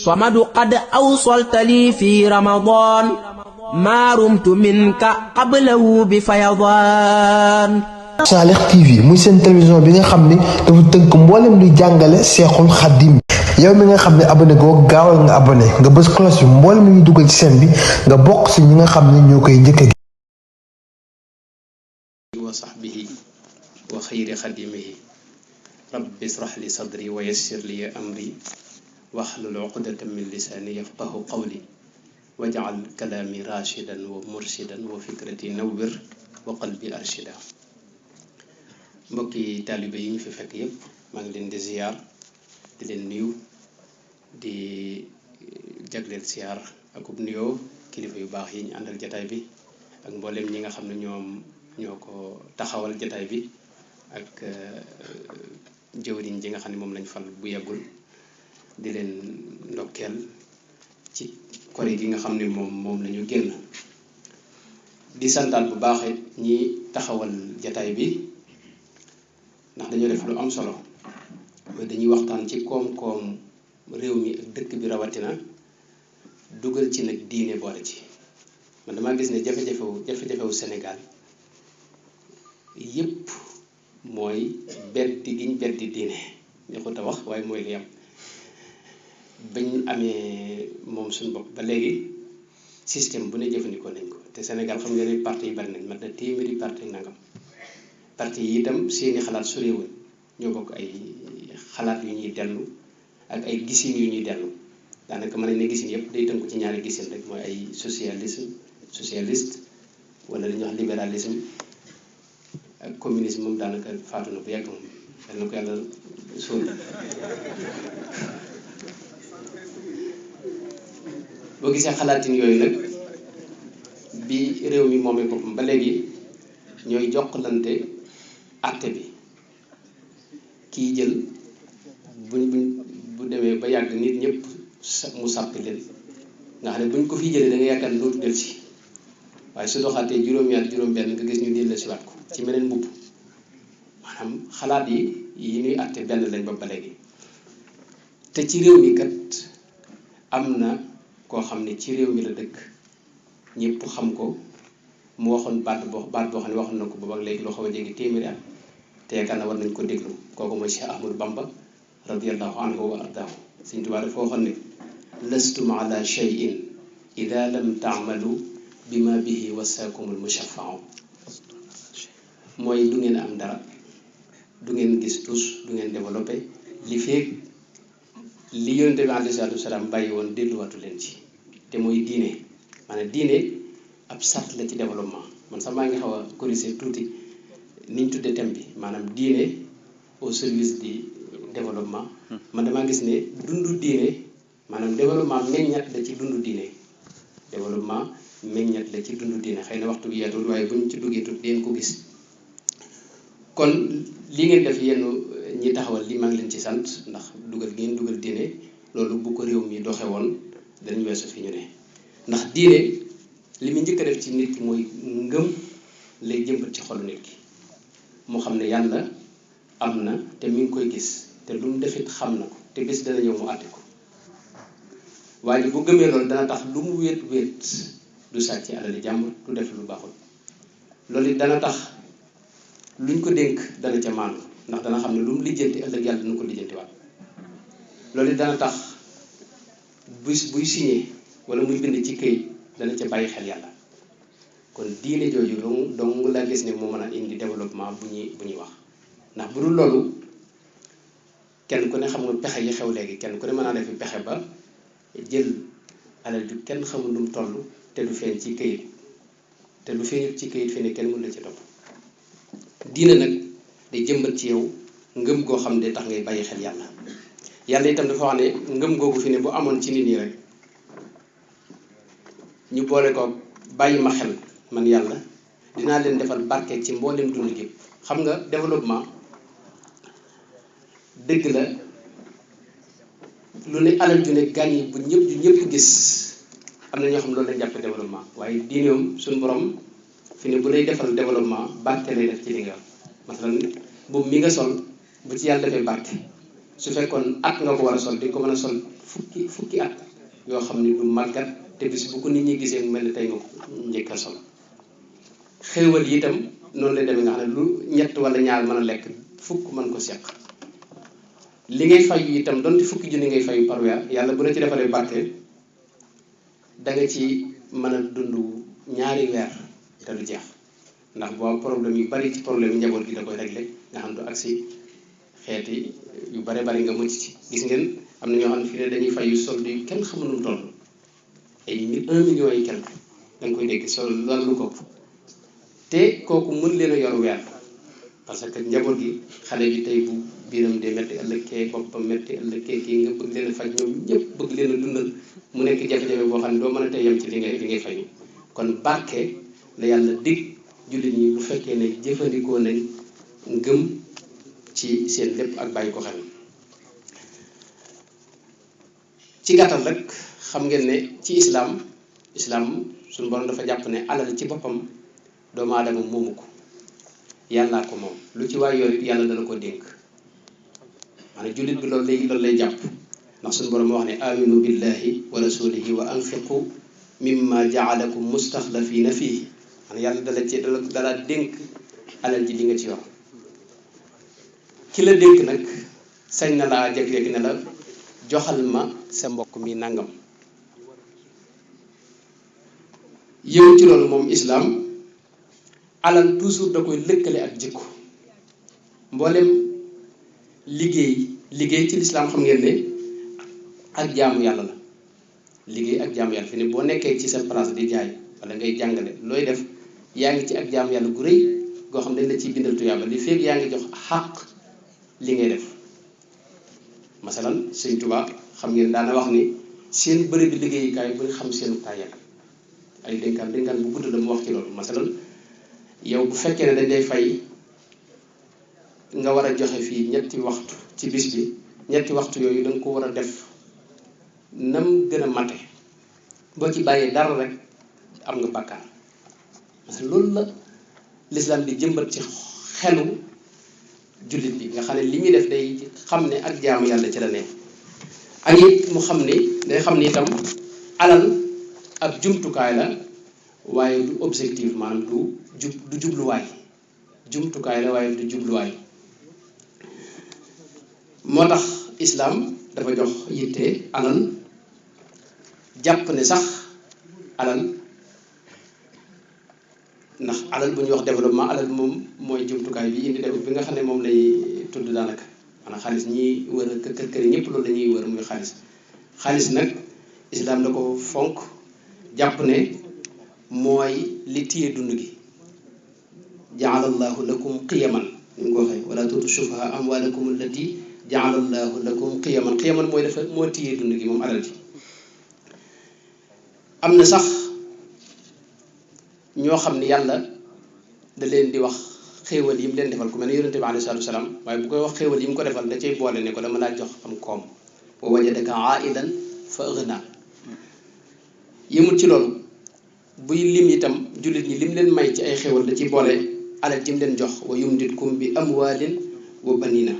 صمد قد أوصلت لي في رمضان ما رمت منك قبله بفيضان. Salih TV muy seen télévision bi nga xam ni dafa tënk mboolem luy jàngale Seexul Xaddim yow mi nga xam ne abonné goo gaawal nga abonné nga bës cloche bi mboolem lu ñu dugal ci seen bi nga bokk si ñi nga xam ne ñoo koy njëkk wa sahbihi wa xayri xadimihi rabbi israh li sadri wa yassir li amri wahlul uqdatan min lisani yafqahu qawli waj'al kalami rashidan wa murshidan wa fikrati nawwir wa qalbi arshida. mbokki taalibe yi ñu fi fekk yépp maa ngi leen di ziyaar di leen nuyu di jagleel ziyaar akub nuyoo kilifa yu baax yi ñu àndal jataay bi ak mboolem ñi nga xam ne ñoo ko taxawal jataay bi ak jëwriñ ji nga xam ne moom lañ fal bu yàggul di leen ndokkeel ci kori gi nga xam ne moom lañu génn di santaat bu baax ñi taxawal jataay bi ndax dañoo def lu am solo mooy dañuy waxtaan ci koom-koom réew mi ak dëkk bi rawatina dugal ci nag diine boole ci. man damaa gis ne jafe-jafewu Sénégal yépp mooy beddi giñ beddi diine neexut a wax waaye mooy li am bañ amee moom suñu bopp ba léegi système bu ne jëfandikoo nañ ko te Sénégal xam nga ne parti yi bari nañ mat na téeméeri parti nangam parti yi itam seeni xalaat sorewuñ ñoo bokk ay xalaat yu ñuy dellu ak ay gisin yu ñuy dellu daanaka mën nañ ne gisin yëpp day tënku ci ñaari gisin rek mooy ay socialiste wala li ñuy wax libéralisme ak communisme moom daanaka faatu na bu yàgg moom yal na ko yàlla suul. boo gisee xalaatin yooyu nag bi réew mi moomee boppam ba léegi ñooy jokkalante àtte bi kii jël bu demee ba yàgg nit ñëpp mu sàppi leen nga xam ne buñ ko fi jëlee da nga yaakaar ne dootu del si waaye su doxaatee juróomi at juróom-benn nga gis ñu dellu si waat ko ci meneen mbubb maanaam xalaat yi ñuy àtte benn lañ ba léegi te ci réew mi kat am na koo xam ne ci réew mi la dëkk ñëpp xam ko mu waxoon baat boo xam ne waxoon na ko boobu ak léegi loo xaw a jege téeméeri at te yaakaar na war nañ ko déglu kooku mooy Cheikh Ahmadou Bamba radiyallahu anhu wa ardaahu. Sëñ Tuubaa dafa waxoon ne lastum ala shay'in ida lam taamalu bima bihi wasaakumul mushaffau mooy du ngeen am dara du ngeen gis tus du ngeen développé li feeg li yonente bi alayhi salaatu wasalaam bàyyi woon delluwaatu leen ci te mooy diine maanaam diine ab sart la ci développement. man sax maa ngi xaw a corriger tuuti niñ tudde thème bi maanaam diine au service du développement. man damaa gis ne dundu diine maanaam développement meññat la ci dundu diine développement meññat la ci dundu diine xëy na waxtu bi yeetul waaye buñ ci duggee tuuti deen ko gis. kon li ngeen def yenn ñi taxawal li maa ngi leen ci sant ndax dugal ngeen dugal diine loolu bu ko réew mi doxe woon danañ weesu fi ñu ne ndax diine li mu njëkk a def ci nit ki mooy ngëm lay jëmbat ci xolu nit ki moo xam ne yàlla am na te mi ngi koy gis te lu mu defit xam na ko te bés dana ñëw mu àtte ko waaye bu gëmee loolu dana tax lu mu wéet du sàcc alali jàmbur du def lu baaxul loolu it dana tax luñ ko dénk dana ca maandu ndax dana xam ne lu mu lijjanti ëllëg yàlla dana ko lijjantiwaat loolu it dana tax buy signé wala muy bind ci këyit dana ca bàyyi xel yàlla. kon diine jooju dong laa gis ne moo mën a indi développement bu ñuy wax ndax bu dul loolu kenn ku ne xam nga pexe yi xew léegi kenn ku ne mën naa def pexe ba jël alal ju kenn xamul lu mu toll te du feeñ ci këyit te lu feeñut ci këyit fi ne kenn mën la ci topp. diine nag day jëmbat ci yow ngëm goo xam ne tax ngay bàyyi xel yàlla itam dafa wax ne ngëm googu fi ne bu amoon ci nit ñi rek ñu boole ko bàyyi ma xel man yàlla dinaa leen defal barke ci mboolem dund gi. xam nga développement dëgg la lu ne alal ju ne gàññi bu ñëpp gis am na ñoo xam loolu lañ jàppe développement waaye diineem suñu borom fi ne bu lay defal développement barke lay def ci li nga masalan boobu mi nga sol bu ci yàlla defee barke su fekkoon at nga ko war a sol di ko mën a sol fukki at yoo xam ne du màggat te bis bu ko nit ñi gisee mu mel ne tey nga njëkk a solo xéewal yi itam noonu lay demee nga xam ne lu ñett wala ñaar mën a lekk fukk mën ko seq li ngay fayu itam donte fukki junni ngay fayu par weer yàlla bu la ci defalee barke da nga ci mën a dund ñaari weer te du jeex ndax boo problème yu bari ci problème njaboot gi da koy réglé nga xam du agsi xeeti yu bare bari nga mucc ci gis ngeen am na ñoo xam ne fii ne dañuy fayu solde yu kenn xamul nu mu toll ay 1 million yi quelque da nga koy dégg sol loolu lu ko te kooku mën leen a yor weer parce que njaboot gi xale bi tey bu biiram de métti ëllëg kee boppam métti ëllëg kee kii nga bëgg leen a faj ñoom ñëpp bëgg leen a dundal mu nekk jafe-jafe boo xam ne doo mën a tey yem ci li ngay fayu kon barke la yàlla dig jullit ñi bu fekkee ne jëfandikoo nañ ngëm ci seen lépp ak bàyyi ko xel ci gàttal rek xam ngeen ne ci islam suñu borom dafa jàpp ne alal ci boppam doomu aadama moomu ko yàllaa ko moom lu ci waay yor yàlla dana ko dénk maanaam jullit bi loolu lay jàpp ndax suñu borom wax ne aminu billahi wa rasulihi wa anfiqu mimma jaalakum mustaxlafina fihi maanaam yàlla dala dénk alal ji li nga ci yor ki la dénk nag sañ na laa jékki-jékki ne la joxal ma sa mbokk mi nangam yëw ci loolu moom islam alal toujours da koy lëkkale ak jikko mboolem liggéey ci lislaam xam ngeen ne ak jaamu yàlla la liggéey ak jaamu yàlla fi ne boo nekkee ci sa place di jaay wala ngay jàngale looy def yaa ngi ci ak jaamu yàlla gu rëy goo xam ne dañ la ciy bindal tuyaaba li fekk yaa ngi jox xàq li ngay def masalan Sëñ Tuubaa xam ngeen daana wax ni seen bërëb bi liggéeyukaay bu xam seen tàyyal ay dénkaan bu gudd la mu wax ci loolu masalan yow bu fekkee ne dañ lay fay nga war a joxe fii 3 waxtu ci bis bi 3 waxtu yooyu da nga ko war a def nam gën a mate boo ci bàyyee dara rek am nga bàkkaar parce que loolu la l'islam di jëmbat ci xelu jullit bi nga xam ne li muy def day xam ne ak jaamu yàlla ci la ne ak it mu xam ne day xam ne itam alal ab jumtukaay la waaye du objectif maanaam du jubluwaay jumtukaay la waaye du jubluwaay moo tax islam dafa jox yitte alal jàpp ne sax alal ndax alal bu ñuy wax développement alal moom mooy jumtukaay bi indi def bi nga xam ne moom lay tudd daanaka maanaam xaalis ñi wër kër ñëpp loolu la ñuy wër muy xaalis nag islam da ko fonk jàpp ne mooy li téye dund gi jaalallahu lakum qiyaman ñu ngi ko waxee wala tuutu sufaha amwalakum allati jaalallahu lakum qiyaman mooy dafa moo téye dund gi moom alal ji am na sax ñoo xam ne yàlla da leen di wax xéewal yi mu leen defal ku mel ne yonente bi alayhi salaatu wasalaam waaye bu koy wax xéewal yi mu ko defal da cay boole ne ko dama laa jox am koom wa wajadaka aidan fa aghna yëmul ci loolu buy lim itam jullit ñi lim leen may ci ay xéewal da ciy boole alal ji mu leen jox wa yumditkum bi amwaalin wa banina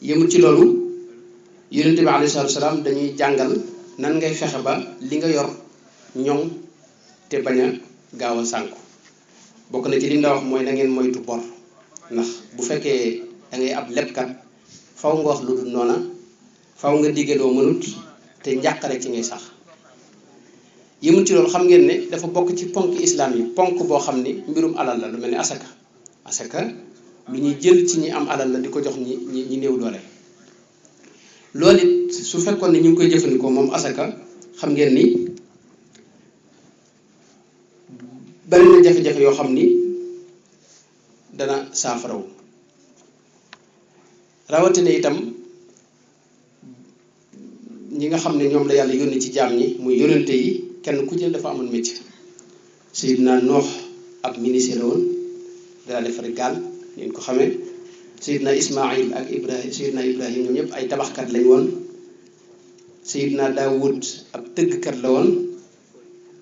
yëmul ci loolu yonente bi alayhi salaatu wasalaam dañuy jàngal nan ngay fexe ba li nga yor ñoŋ te bañ a gaaw a sànku bokk na ci li nga wax mooy na ngeen moytu bor ndax bu fekkee da ngay ab lebkat faw nga wax lu dul noona faw nga digge loo mënut te njàqare ci ngay sax yëmul ci loolu xam ngeen ne dafa bokk ci ponk islam yi ponk boo xam ni mbirum alal la lu mel ni asaka lu ñuy jël ci ñi am alal la di ko jox ñi néew doole loolu it su fekkoon ne ñu ngi koy jëfandikoo moom asaka xam ngeen ni bari na jafe-jafe yoo xam ni dana saafarawu rawatina itam ñi nga xam ne ñoom la yàlla yónni ci jaam ñi muy yónnante yi kenn ku jël dafa amoon métier Seydina Noox ab ministre la woon dana defar gaal ngeen ko xamee Seydina Ismaïl ak Ibrahim ñoom ñëpp ay tabaxkat lañ woon Seydina Daawud ab tëggkat la woon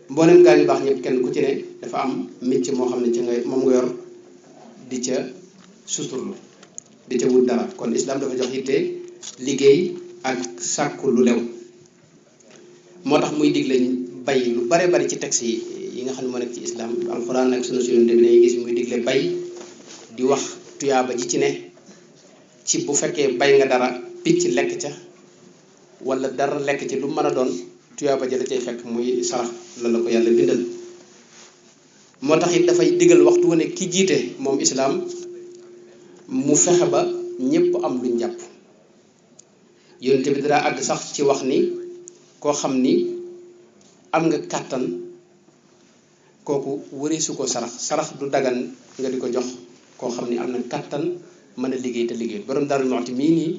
mboolem gaa yu baax ñëpp kenn ku ci ne dafa am métier moo xam ne ci nga moom nga yor di ca suturlu di ca wut dara kon islam dafa jox yitte liggéey ak sàkku lu lew moo tax muy digle bay lu bare bari ci texte yi nga xam ne moo nekk ci islam alquran ak sunna yonent bi dañuy gis muy digle bay di wax tuyaaba ji ci ne ci bu fekkee bay nga dara picc lekk ca wala dara lekk ci lu mën a doon tuyaaba ji la cay fekk muy sarax la ko yàlla bindal moo tax it dafay digal waxtu wane ki jiite moom islaam mu fexe ba ñépp am luñ jàpp yonent bi dara àgg sax ci wax ni koo xam ni am nga kàttan kooku wëreesu ko sarax du dagan nga di ko jox koo xam ni am na kàttan mën a liggéey te liggéey borom Daaru Muxti mii nii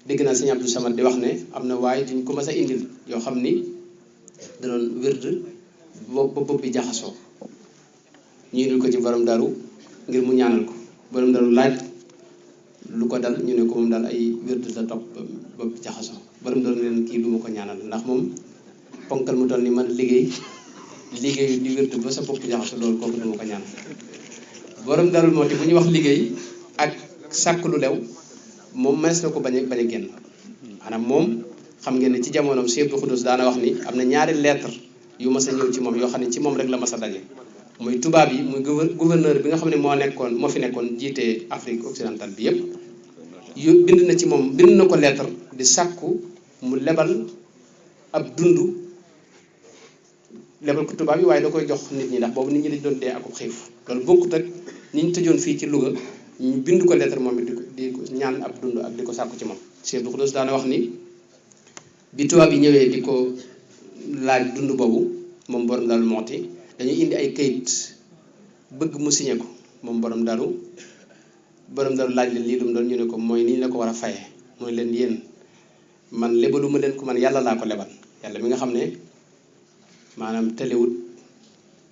dégg naa sëñ Abdou Samad di wax ne am na waaye duñ ko mas a indil yoo xam ni da doon wérd bopp bi jaxasoo ñu indil ko ci borom Daaru ngir mu ñaanal ko borom Daaru laaj lu ko dal ñu ne ko moom daal ay wérd la topp bopp bi jaxasoo borom Daaru leen kii du ma ko ñaanal ndax moom ponkal mu toll ni man liggéey di wérd ba sa bopp jaxasoo loolu kooku du ma ko ñaanal borom Daaru moo ti bu ñuy wax liggéey ak sàkk lu lew moom mënees na ko bañ a génn maanaam moom xam ngeen ne ci jamonoom Sëñ Abdou Khoudoss daana wax ni am na ñaari lettre yu mas a ñëw ci moom yoo xam ne ci moom rek la mas a daje muy tubaab yi muy gouverneur bi nga xam ne moo fi nekkoon jiite Afrique occidentale bi yépp bind na ci moom bind na ko lettre di sàkku mu lebal ab dund lebal ko tubaab yi waaye da koy jox nit ñi ndax boobu nit ñi dañ doon dee akub xiif loolu bokkut ak ñi ñu tëjoon fii ci Louga ñu bind ko lettre moom it di ko ñaan ab dund ak di ko sàkku ci moom Sëñ Abdou Khoudoss daana wax ni bi tubaab yi ñëwee di ko laaj dund boobu moom borom Daaru Muxti dañuy indi ay kayit bëgg mu signé ko moom borom Daaru laaj leen lii lu mu doon ñu ne ko mooy nii la ko war a fayee mooy leen yéen man lebalu ma leen ko man yàlla laa ko lebal yàlla mi nga xam ne maanaam tëlewut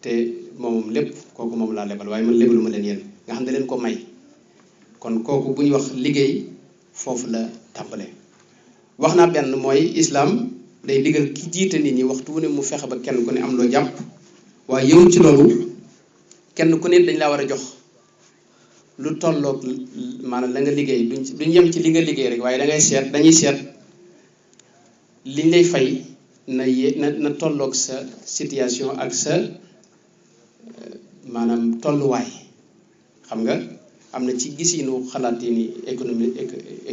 te moom lépp kooku moom laa lebal waaye man lebalu ma leen yéen nga xam ne leen ko may kon kooku bu ñu wax liggéey foofu la tàmbalee wax naa benn mooy islaam day digal ki jiite nit ñi waxtu wu ne mu fexe ba kenn ku ne am loo jàpp waaye yëwul ci loolu kenn ku ne dañ laa war a jox lu tolloog maanaam la nga liggéey duñ yem ci li nga liggéey rek waaye dañuy seet liñ lay fay na tolloog sa situation ak sa maanaam tolluwaay xam nga am na ci gisinu xalaat yi ni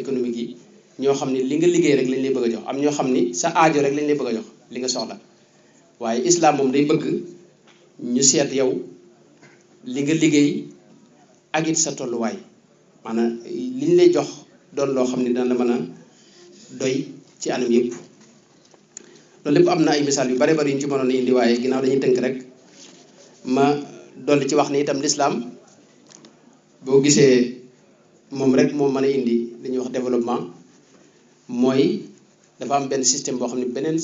économique yi ñoo xam ni li nga liggéey rek lañ lay bëgg a jox am ñoo xam ni sa aajo rek lañ lay bëgg a jox li nga soxla waaye islam moom day bëgg ñu seet yow li nga liggéey ak it sa tolluwaay maanaam liñ lay jox doon loo xam ni dana mën a doy ci anam yëpp loolu lépp am na ay misaal yu bare bari yu ñu ci mënoon a indi waaye ginnaaw dañuy tënk rek ma dolli ci wax ni itam lislaam boo gisee moom rek moo mën a indi li ñuy wax développement mooy dafa am benn système boo xam ne benn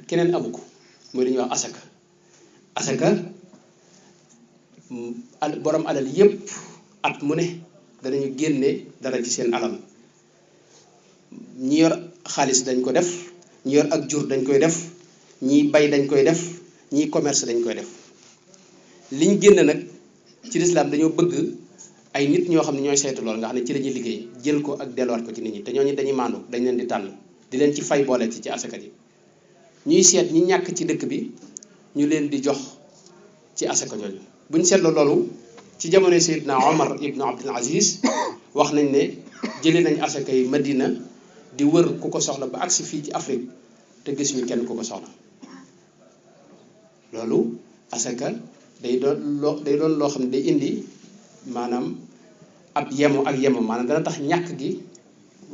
keneen amu ko mooy li ñuy wax asaka borom alal yépp at mu ne danañu génne dara ci seen alal ñi yor xaalis dañ ko def ñi yor ak jur dañ koy def ñi bay dañ koy def ñi commerce dañ koy def liñ génn nag ci lislaam dañoo bëgg ay nit ñoo xam ne ñooy saytu lool nga xam ne ci la ñuy liggéey jël ko ak delluwaat ko ci nit ñi te ñooñu dañuy maandu dañ leen di tànn di leen ci fay boole ci asaka ji ñuy seet ñi ñàkk ci dëkk bi ñu leen di jox ci asaka jooju buñ seetloo loolu ci jamono Seydina Omar ibnu Abdul Aziz wax nañ ne jëlee nañ asaka yi Madina di wër ku ko soxla ba agsi fii ci Afrique te gis ñu kenn ku ko soxla loolu asaka day doon loo xam ne day indi maanaam ab yemo ak yemo maanaam dana tax ñàkk gi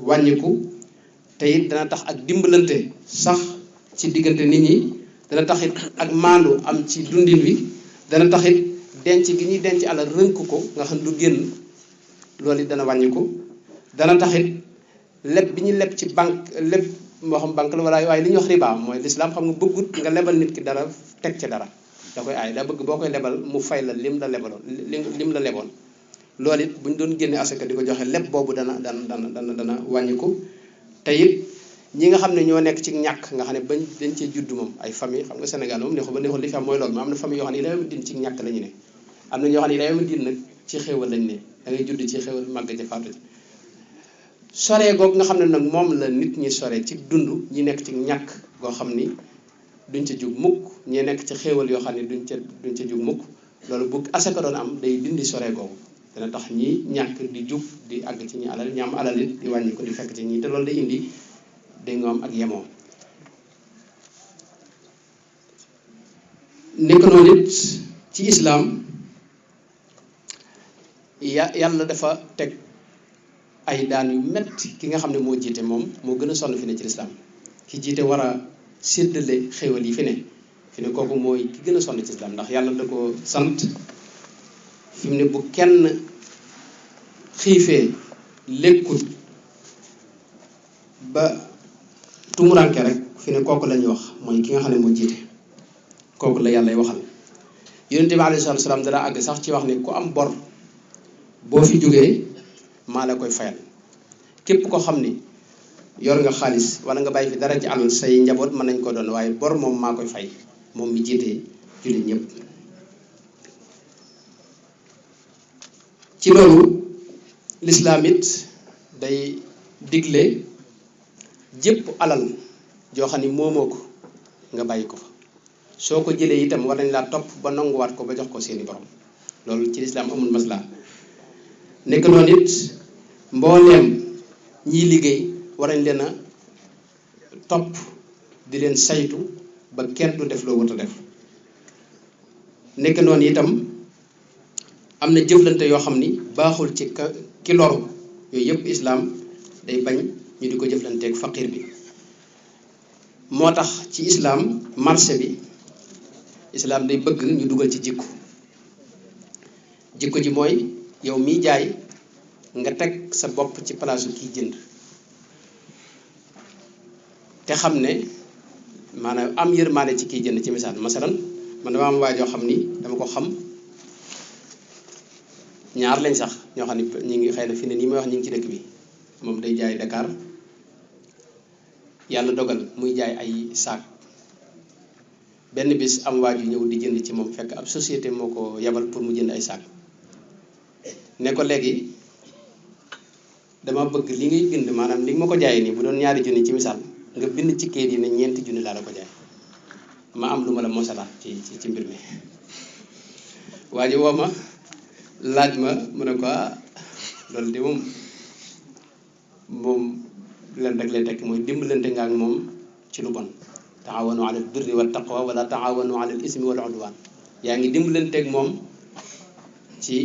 wàññiku te it dana tax ak dimbalante sax ci diggante nit ñi dana tax it ak maandu am ci dundin wi dana tax it denc gi ñuy denc alal rënk ko nga xam du génn loolu it dana wàññiku dana tax it leb bi ñu leb ci banque leb moo xam banque la wala waaye li ñuy wax riba mooy lislaam xam nga bëggut nga lebal nit ki dara teg ci dara da koy aay daa bëgg boo koy lebal mu fay la lim la leboon loolu it bu ñu doon génne asaka di ko joxe leb boobu dana wàññiku te it ñi nga xam ne ñoo nekk ci ñàkk nga xam ne dañ cee judd moom ay famille xam nga Sénégal moom neexul ba neexul li fi am mooy loolu mais am na famille yoo xam ne ila yawmi diin ci ñàkk la ñu ne am na ñoo xam ne ila yawmi diin nag ci xéewal lañ ne da ngay judd ci xéewal màgg ci faatu ci sore goog nga xam ne nag moom la nit ñi sore ci dund ñi nekk ci ñàkk goo xam ni duñ ca jug mukk ñi nekk ci xéewal yoo xam ne duñ ca jug mukk loolu bu asaka doon am day dindi sore googu dana tax ñi ñàkk di jug di àgg ci ñi alal ñi am alal it di wàññi ko di fekk ci ñi te loolu day indi day nga am ak yemoo nekk noonu it ci islaam yàlla dafa teg ay daan yu metti ki nga xam ne moo jiite moom moo gën a sonn fi ne ci lislaam ki jiite war a séddale xéewal yi fi ne kooku mooy ki gën a sonn ci lislaam ndax yàlla da ko sant fi mu ne bu kenn xiifee lekkut ba tumuranke rek fi ne kooku la ñuy wax mooy ki nga xam ne moo jiite kooku la yàlla waxal yonent bi alayhi salaatu salaam dana àgg sax ci wax ne ku am bor boo fi jógee maa la koy fayal képp ko xam ni yor nga xaalis wala nga bàyyi fi dara ci alal say njaboot mën nañ ko doon waaye bor moom maa koy fay moom mi jiitee jullit ñëpp ci loolu lislaam it day digle jépp alal joo xam ni moomoo ko nga bàyyi ko fa soo ko jëlee itam war nañ laa topp ba nanguwaat ko ba jox ko seeni borom loolu ci lislaam amul maslaa nekk noonu it mbooleem ñiy liggéey war nañ leen a topp di leen saytu ba kenn du def loo wut a def nekk noonu itam am na jëflante yoo xam ni baaxul ci ki loru yooyu yëpp islaam day bañ ñu di ko jëflanteeg faqir bi moo tax ci islaam marché bi islaam day bëgg ñu dugal ci jikko ji mooy yow miy jaay nga teg sa bopp ci palaasu kiy jënd te xam ne maanaam am yërmaande ci kiy jënd ci misaal masalan man dama am waay joo xam ni dama ko xam ñaar lañ sax ñoo xam ne ñi ngi xëy na fi ne nii may wax ñi ngi ci dëkk bi moom day jaay Dakar yàlla dogal muy jaay ay saak benn bis am waaju ñëw di jënd ci moom fekk ab société moo ko yabal pour mu jënd ay saak ne ko léegi dama bëgg li ngay bind maanaam li ma ko jaayee nii bu doon ñaari junni ci misaal nga bind ci kayit yi ne ñeenti junni laa la ko jaay ma am lu ma la mosalaat ci mbir mi waa ji woo ma laaj ma mu ne ko loolu de moom leen rek lay tekk mooy dimbalante nga ak moom ci lu bon taawanu ala al birri wa taqwa wala taawanu ala al ismi wal udwan yaa ngi dimbalante ak moom ci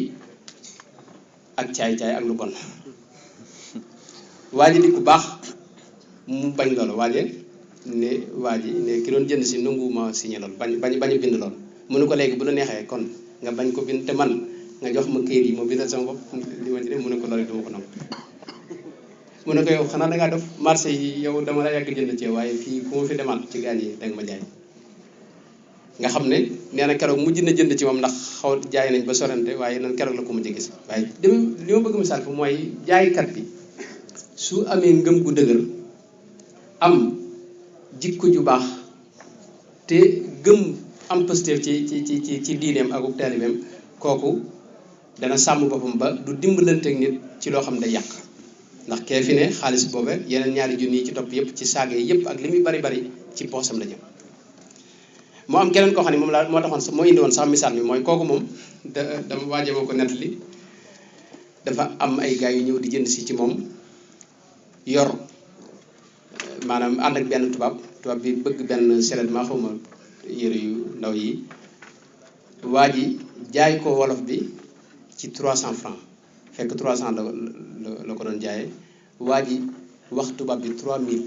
ak caay-caay ak lu bon waa ji di ku baax mu bañ loolu waaje ne waa ji ne ki doon jënd si nanguwuma signé loolu bañ a bind loolu mu ne ko léegi bu la neexee kon nga bañ ko bind te man nga jox ma këyit yi ma bindal sama bopp li ma ci def mu ne ko loolu duma ko nangu mu ne ko yow xanaa dangaa def marché yi yow dama la yàgg jënd ci waaye fii ku ma fi demaat ci gaañ yi danga ma jaay nga xam ne nee na keroog mujj na jënd ci moom ndax xaw jaay nañ ba sorante waaye nan keroog la ko mujj gis waaye li ma bëgg misaal fu mooy jaaykat bi su amee ngëm gu dëgër am jikko ju baax te gëm am positif ci diineem ak taalibeem kooku dana sàmm boppam ba du dimbalanteeg nit ci loo xam ne day yàq ndax kee fi ne xaalis boobe yeneen ñaari junni yi ci topp yëpp ci saage yëpp ak li muy bari bari ci poosam la jëm moo am keneen koo xam ne moom laa moo taxoon moo indi woon sax misaal mi mooy kooku moom dama waaje moo ko nettali dafa am ay gars yu ñëw di jënd si ci moom yor maanaam ànd ak benn tubaab bi bëgg benn seulement xawma yére yu ndaw yi waa ji jaay ko wolof bi ci 300 francs fekk 300 la ko doon jaayee waa ji wax tubaab bi 3000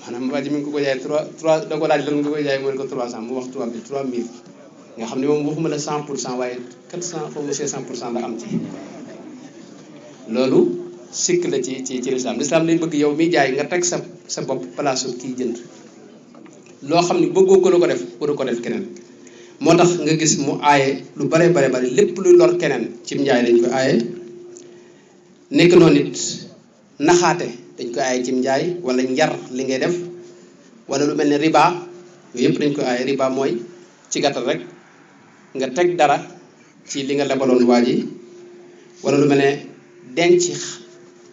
maanaam waa ji mi ngi ko jaayee 3 da ko laaj lan nga koy jaayee mu ne ko 300 mu wax tubaab bi 3000 nga xam ne moom waxuma la 100% waaye 400 xaw ma 500% la am ci loolu sikk la ci lislaam lay bëgg yow miy jaay nga teg sa bopp palaasu kiy jënd loo xam ne bëggoo ko la ko def waru ko def keneen moo tax nga gis mu aaye lu bare bari lépp luy lor keneen ci njaay dañ koy aaye nekk noonu it naxaate dañ koy aaye ci njaay wala njar li ngay def wala lu mel ne riba yooyu yëpp dañ koy aaye riba mooy ci gàttal rek nga teg dara ci li nga lebaloon waa ji wala lu mel ne denc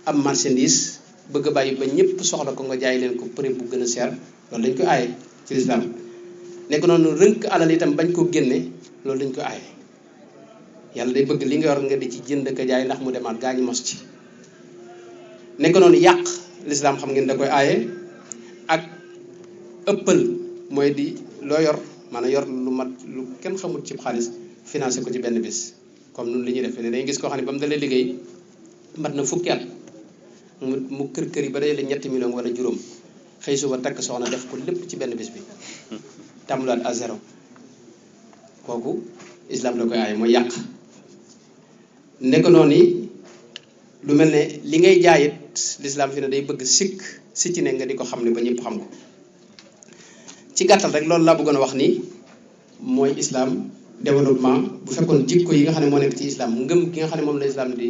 am marchandise bëgg a bàyyi ba ñëpp soxla ko nga jaay leen ko prix bu gën a seer loolu dañ ko aaye ci lislaam nekk noonu rënk alal itam bañ ko génne loolu dañ ko aaye yàlla day bëgg li nga yor nga di ci jënd ka jaay ndax mu demaat gaa ñi mos ci nekk noonu yàq lislaam xam ngeen da koy aaye ak ëppal mooy di loo yor maanaam yor lu mat lu kenn xamul ci xaalis financé ko ci benn bis comme nun li ñuy def ne dañuy gis koo xam ne ba mu dalee liggéey mat na fukki at mu kër yi ba day la 3 millions wala juróom xëy suba takk soxna def ko lépp ci benn bis bi tàmbulaat à zéro kooku islam da koy aaye mooy yàq nekk noonu lu mel ne li ngay jaayit l'islam fi ne day bëgg si ci ne nga di ko xam ne ba ñëpp xam ko ci gàttal rek loolu laa bëggoon a wax ni mooy islam développement bu fekkoon jikko yi nga xam ne moo nekk ci islam ngëm gi nga xam ne moom la islam di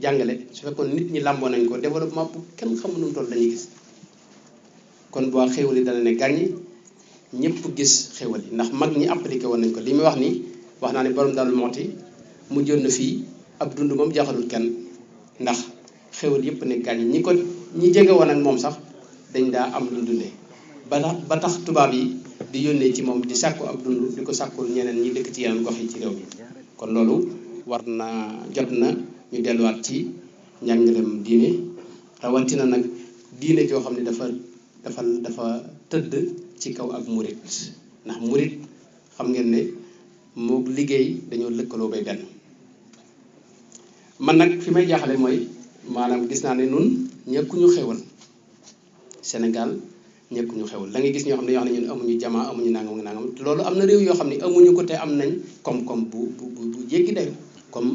jàngale su fekkoon nit ñi làmboo nañ ko développement bu kenn xamul nu mu toll dañuy gis kon boo xéwal yi dana ne gàññi ñëpp gis xéwal yi ndax mag ñi appliqué woon nañ ko li muy wax ni wax naa ne borom Daaru Muxti mu jot na fii ab dund moom jaaxalul kenn ndax xéwal yëpp ne gàññi ñi jege woon ak moom sax dañ daa am lu dundee ba tax tubaab yi di yónnee ci moom di sàkku ab dund di ko sàkkul ñeneen ñi dëkk ci yeneen gox yi ci réew mi kon loolu war na jot na ñu delluwaat ci njàngalem diine rawatina nag diine joo xam ne dafa tëdd ci kaw ak murit ndax murit xam ngeen ne moo liggéey dañoo lëkkaloo bay benn man nag fi may jaaxale mooy maanaam gis naa ne nun ñekkuñu xewal Sénégal ñekkuñu xewal da ngay gis ñoo xam ne yoo xam ne ñun amuñu jamaa amuñu nangam nangam loolu am na réew yoo xam ne amuñu ko te am nañ koom-koom bu jéggi dayo comme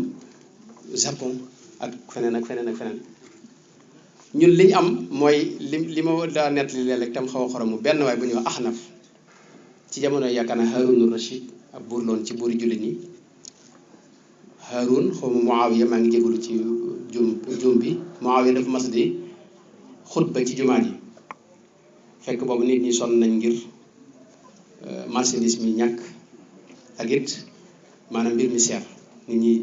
Japon ak feneen ak feneen ak feneen ñun li ñu am mooy li ma daa nettali léeg-léeg tam xaw a xoromu benn waay bu ñuy wax Axnaf ci jamono yaakaar naa Haarun Rashid ak buur loon ci buuri jullit ñi Haarun xaw ma Muawiya maa ngi jégalu ci juum bi Muawiya dafa mas di xutba ci jumaa ji fekk boobu nit ñi sonn nañ ngir marchandise mi ñàkk ak it maanaam mbir mi seer nit ñi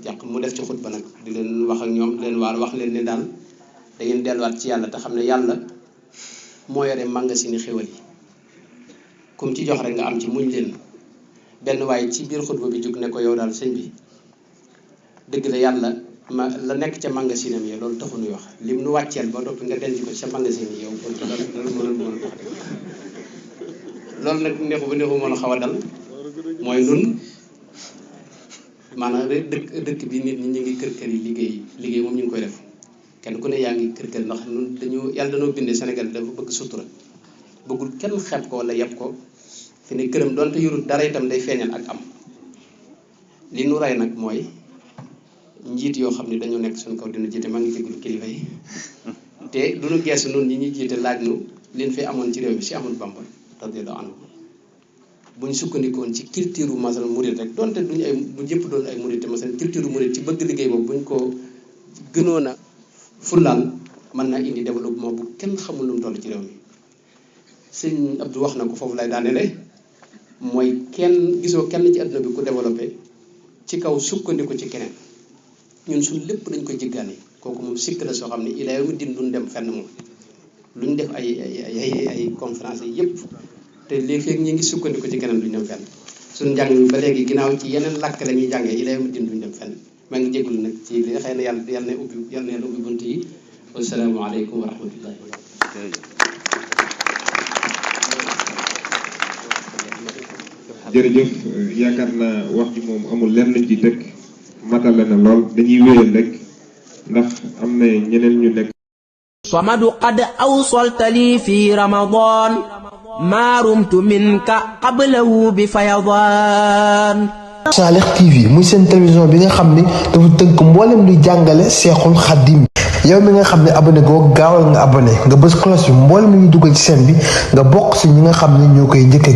jàq mu def ci xutba nag di leen wax ak ñoom di leen waar wax leen ne daal da ngeen delluwaat ci yàlla te xam ne yàlla moo yore magasin i xéwal yi kum ci jox rek nga am ci muñ leen benn waaye ci biir xutba bi jóg ne ko yow daal sëñ bi dëgg la yàlla la nekk ca magasinam yi loolu taxu nuy wax lim nu wàcceel ba doppi nga denc ko ca magasin yi yow loolu nag neexu ba neexu mën a xaw a dal mooy nun maanaam dëkk bi nit ñi ñu ngi kër yi liggéey moom ñu ngi koy def kenn ku ne yaa ngi kër ndax nun yàlla dañoo bindee Sénégal dafa bëgg sutura bëggul kenn xeeb ko wala yeb ko fi ne këram doonte yorul dara itam day feeñal ak am li nu rey nag mooy njiit yoo xam ne dañoo nekk suñu kaw dina jiite maa ngi jégalu kilifa yi te duñu geesu nun ñi ñuy jiite laaj nu leen fi amoon ci réew mi si Ahmadu Bamba radiyallahu anhu buñ sukkandikoon ci culture masal murid rek donte duñu ay bu ñëpp doon ay murid te masal culture murid ci bëgg liggéey boobu buñ ko gënoon a fullaal mën naa indi développement bu kenn xamul lu mu toll ci réew mi sëñ Abdou wax na ko foofu lay daanele mooy gisoo kenn ci àdduna bi ku développé ci kaw sukkandiku ci keneen ñun suñ lépp dañ koy jéggaane kooku moom sikk la soo xam ne ilaa yawmi diin duñ dem fenn moom luñ def ay conférence yi yëpp te léegi ñi ngi sukkandiku ci keneen duñ dem fenn suñ njàng ba léegi ginnaaw ci yeneen làkk la ñuy jàngee ilaa yawmi diin duñ dem fenn maa ngi jégalu nag ci li xëy na yàlla na ubbi bunt yi wasalaamaaleykum wa rahmatullahi wa barakatuh. jërëjëf yaakaar naa wax ji moom amul lenn luñ ci teg matale na lool dañuy wéyal rek ndax am na ñeneen ñu nekk. صمد قد أوصلت لي في رمضان ما رمت منك قبله بفيضان. Salih TV muy seen télévision bi nga xam ni dafa tënk mboolem luy jàngale Seexul Xadim yow mi nga xam ne abonné goo gaawal nga abonné nga bës cloche bi mboolem lu ñu dugal ci chaîne bi nga bokk ci ñi nga xam ne ñoo koy njëkk a